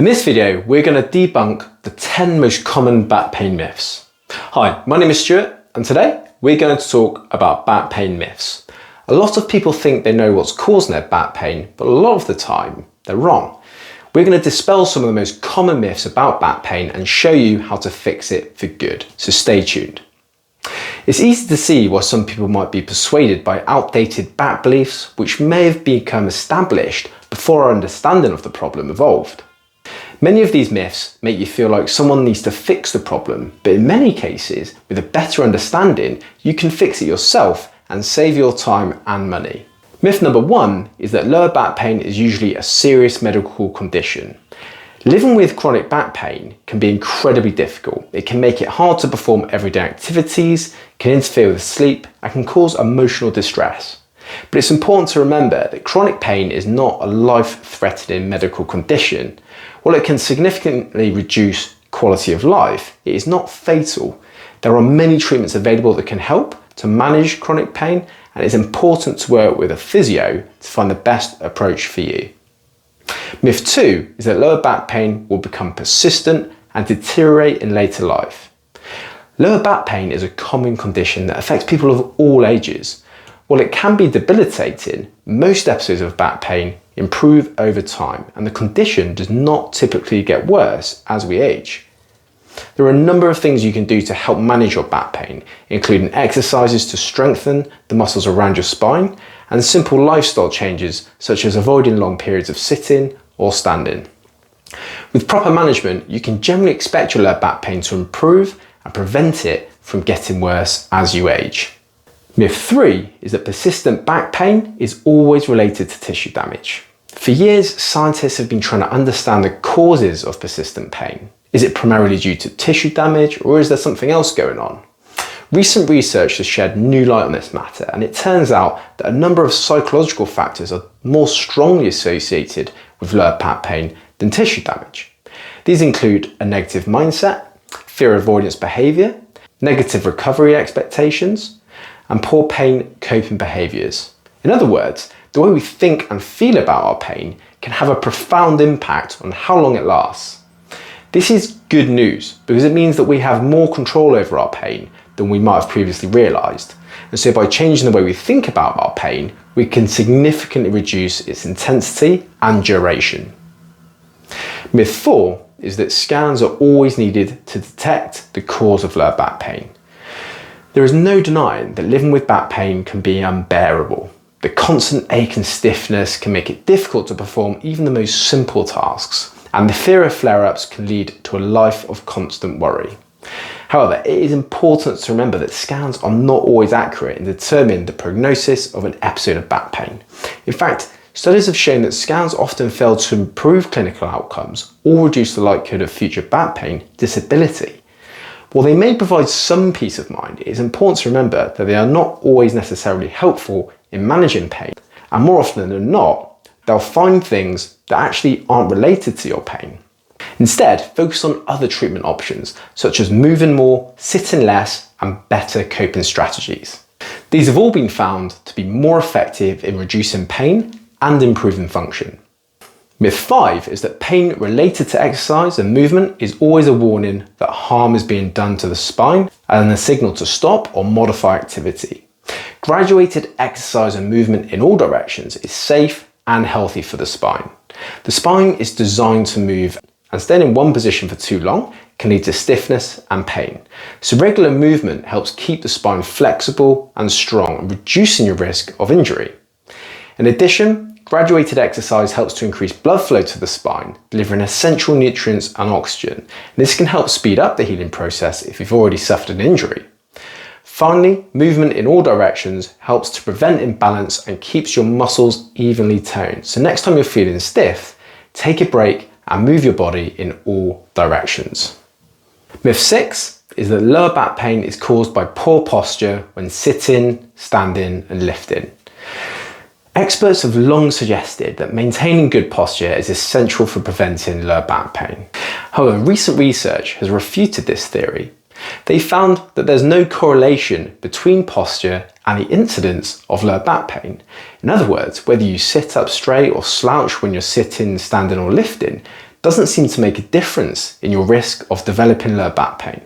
In this video, we're going to debunk the 10 most common back pain myths. Hi, my name is Stuart, and today we're going to talk about back pain myths. A lot of people think they know what's causing their back pain, but a lot of the time, they're wrong. We're going to dispel some of the most common myths about back pain and show you how to fix it for good, so stay tuned. It's easy to see why some people might be persuaded by outdated back beliefs which may have become established before our understanding of the problem evolved. Many of these myths make you feel like someone needs to fix the problem, but in many cases, with a better understanding, you can fix it yourself and save your time and money. Myth number 1 is that lower back pain is usually a serious medical condition. Living with chronic back pain can be incredibly difficult. It can make it hard to perform everyday activities, can interfere with sleep, and can cause emotional distress. But it's important to remember that chronic pain is not a life-threatening medical condition. While it can significantly reduce quality of life, it is not fatal. There are many treatments available that can help to manage chronic pain, and it's important to work with a physio to find the best approach for you. Myth 2 is that lower back pain will become persistent and deteriorate in later life. Lower back pain is a common condition that affects people of all ages. While it can be debilitating, most episodes of back pain improve over time, and the condition does not typically get worse as we age. There are a number of things you can do to help manage your back pain, including exercises to strengthen the muscles around your spine and simple lifestyle changes such as avoiding long periods of sitting or standing. With proper management, you can generally expect your lower back pain to improve and prevent it from getting worse as you age. Myth 3 is that persistent back pain is always related to tissue damage. For years, scientists have been trying to understand the causes of persistent pain. Is it primarily due to tissue damage, or is there something else going on? Recent research has shed new light on this matter, and it turns out that a number of psychological factors are more strongly associated with lower back pain than tissue damage. These include a negative mindset, fear avoidance behaviour, negative recovery expectations, and poor pain coping behaviours. In other words, the way we think and feel about our pain can have a profound impact on how long it lasts. This is good news because it means that we have more control over our pain than we might have previously realised. And so by changing the way we think about our pain, we can significantly reduce its intensity and duration. Myth 4 is that scans are always needed to detect the cause of lower back pain. There is no denying that living with back pain can be unbearable. The constant ache and stiffness can make it difficult to perform even the most simple tasks, and the fear of flare-ups can lead to a life of constant worry. However, it is important to remember that scans are not always accurate in determining the prognosis of an episode of back pain. In fact, studies have shown that scans often fail to improve clinical outcomes or reduce the likelihood of future back pain disability. While they may provide some peace of mind, it is important to remember that they are not always necessarily helpful in managing pain, and more often than not, they'll find things that actually aren't related to your pain. Instead, focus on other treatment options, such as moving more, sitting less, and better coping strategies. These have all been found to be more effective in reducing pain and improving function. Myth 5 is that pain related to exercise and movement is always a warning that harm is being done to the spine and a signal to stop or modify activity. Graduated exercise and movement in all directions is safe and healthy for the spine. The spine is designed to move, and staying in one position for too long can lead to stiffness and pain. So regular movement helps keep the spine flexible and strong, reducing your risk of injury. In addition, graduated exercise helps to increase blood flow to the spine, delivering essential nutrients and oxygen. This can help speed up the healing process if you've already suffered an injury. Finally, movement in all directions helps to prevent imbalance and keeps your muscles evenly toned. So next time you're feeling stiff, take a break and move your body in all directions. Myth 6 is that lower back pain is caused by poor posture when sitting, standing, and lifting. Experts have long suggested that maintaining good posture is essential for preventing lower back pain. However, recent research has refuted this theory. They found that there's no correlation between posture and the incidence of lower back pain. In other words, whether you sit up straight or slouch when you're sitting, standing or lifting, doesn't seem to make a difference in your risk of developing lower back pain.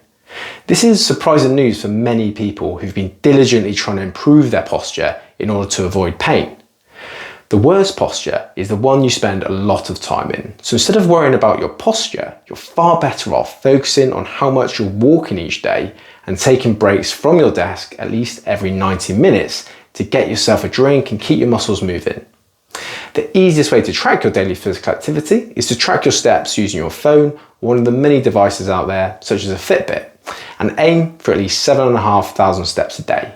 This is surprising news for many people who've been diligently trying to improve their posture in order to avoid pain. The worst posture is the one you spend a lot of time in. So instead of worrying about your posture, you're far better off focusing on how much you're walking each day and taking breaks from your desk at least every 90 minutes to get yourself a drink and keep your muscles moving. The easiest way to track your daily physical activity is to track your steps using your phone or one of the many devices out there, such as a Fitbit, and aim for at least 7,500 steps a day.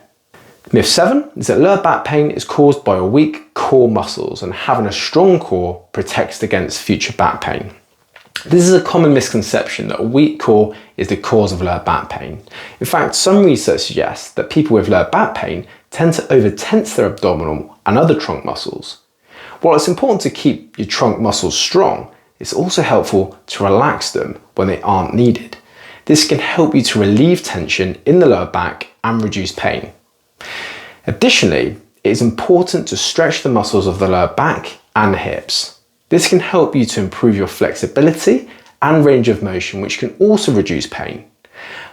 Myth 7 is that lower back pain is caused by a weak core muscles, and having a strong core protects against future back pain. This is a common misconception that a weak core is the cause of lower back pain. In fact, some research suggests that people with lower back pain tend to over-tense their abdominal and other trunk muscles. While it's important to keep your trunk muscles strong, it's also helpful to relax them when they aren't needed. This can help you to relieve tension in the lower back and reduce pain. Additionally, it is important to stretch the muscles of the lower back and hips. This can help you to improve your flexibility and range of motion, which can also reduce pain.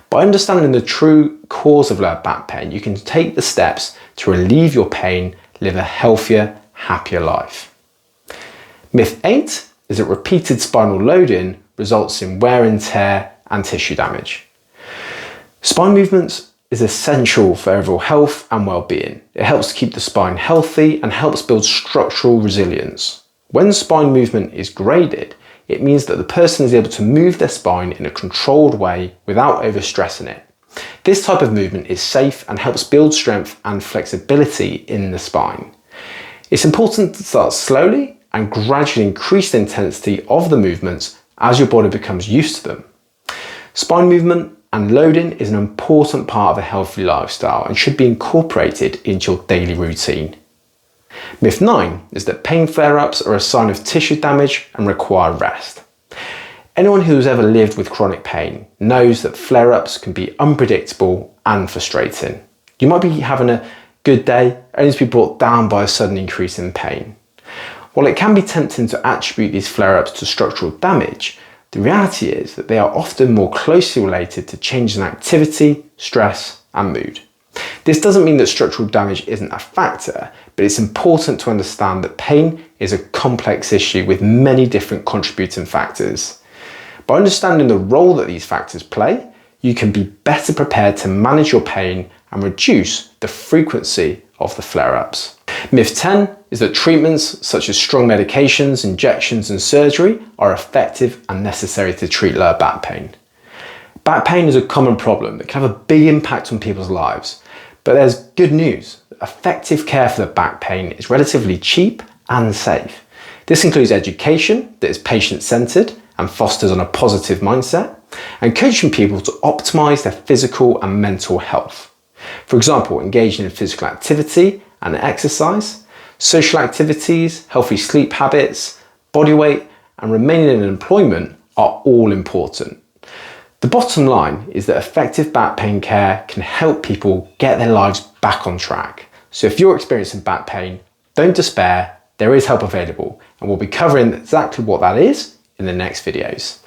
By understanding the true cause of lower back pain, you can take the steps to relieve your pain, live a healthier, happier life. Myth 8 is that repeated spinal loading results in wear and tear and tissue damage. Spine movements is essential for overall health and well-being. It helps to keep the spine healthy and helps build structural resilience. When spine movement is graded, it means that the person is able to move their spine in a controlled way without overstressing it. This type of movement is safe and helps build strength and flexibility in the spine. It's important to start slowly and gradually increase the intensity of the movements as your body becomes used to them. Spine movement and loading is an important part of a healthy lifestyle and should be incorporated into your daily routine. Myth 9 is that pain flare-ups are a sign of tissue damage and require rest. Anyone who's ever lived with chronic pain knows that flare-ups can be unpredictable and frustrating. You might be having a good day only to be brought down by a sudden increase in pain. While it can be tempting to attribute these flare-ups to structural damage, the reality is that they are often more closely related to changes in activity, stress, and mood. This doesn't mean that structural damage isn't a factor, but it's important to understand that pain is a complex issue with many different contributing factors. By understanding the role that these factors play, you can be better prepared to manage your pain and reduce the frequency of the flare-ups. Myth 10 is that treatments such as strong medications, injections, and surgery are effective and necessary to treat lower back pain. Back pain is a common problem that can have a big impact on people's lives, but there's good news. Effective care for the back pain is relatively cheap and safe. This includes education that is patient-centered and fosters on a positive mindset, and coaching people to optimize their physical and mental health. For example, engaging in physical activity and exercise, social activities, healthy sleep habits, body weight, and remaining in employment are all important. The bottom line is that effective back pain care can help people get their lives back on track. So if you're experiencing back pain, don't despair, there is help available, and we'll be covering exactly what that is in the next videos.